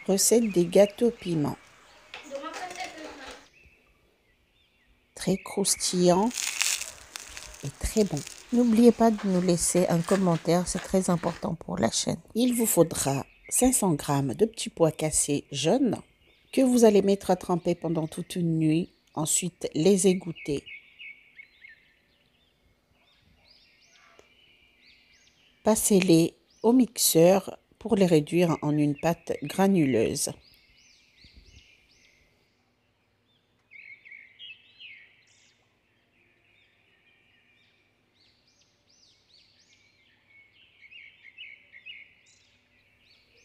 Recette des gâteaux piments. Très croustillant et très bon. N'oubliez pas de nous laisser un commentaire, c'est très important pour la chaîne. Il vous faudra 500 g de petits pois cassés jaunes que vous allez mettre à tremper pendant toute une nuit. Ensuite, les égoutter. Passez-les au mixeur pour les réduire en une pâte granuleuse.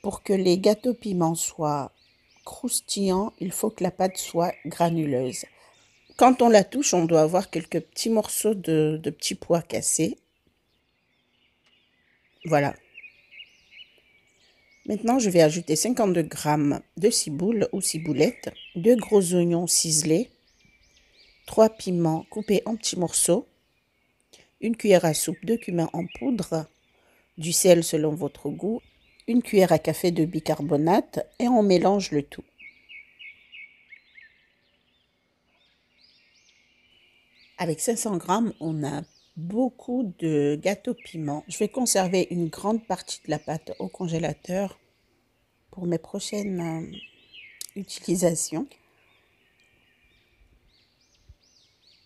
Pour que les gâteaux piments soient croustillants, il faut que la pâte soit granuleuse. Quand on la touche, on doit avoir quelques petits morceaux de petits pois cassés. Voilà. Maintenant, je vais ajouter 52 g de ciboule ou ciboulette, 2 gros oignons ciselés, 3 piments coupés en petits morceaux, une cuillère à soupe de cumin en poudre, du sel selon votre goût, une cuillère à café de bicarbonate et on mélange le tout. Avec 500 g, on a beaucoup de gâteaux piments. Je vais conserver une grande partie de la pâte au congélateur pour mes prochaines utilisations.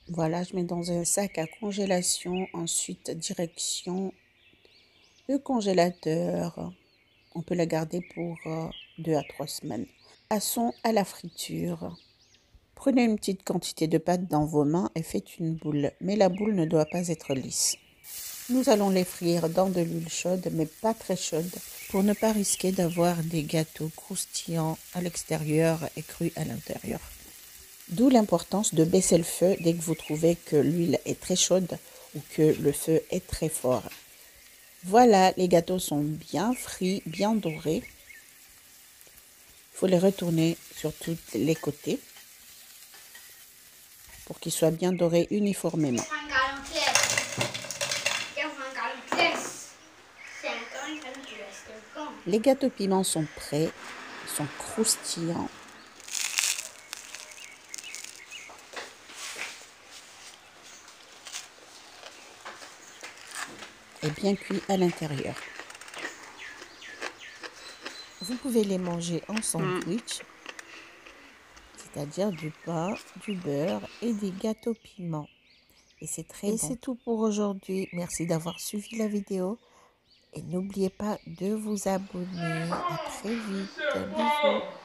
Voilà, je mets dans un sac à congélation. Ensuite, direction le congélateur. On peut la garder pour 2 à 3 semaines. Passons à la friture. Prenez une petite quantité de pâte dans vos mains et faites une boule, mais la boule ne doit pas être lisse. Nous allons les frire dans de l'huile chaude, mais pas très chaude, pour ne pas risquer d'avoir des gâteaux croustillants à l'extérieur et crus à l'intérieur. D'où l'importance de baisser le feu dès que vous trouvez que l'huile est très chaude ou que le feu est très fort. Voilà, les gâteaux sont bien frits, bien dorés. Il faut les retourner sur tous les côtés pour qu'ils soient bien dorés uniformément. Les gâteaux piments sont prêts, ils sont croustillants. Et bien cuits à l'intérieur. Vous pouvez les manger en sandwich, c'est-à-dire du pain, du beurre et des gâteaux piments. Et c'est très bon. Et c'est tout pour aujourd'hui. Merci d'avoir suivi la vidéo. Et n'oubliez pas de vous abonner. À très vite. Bisous.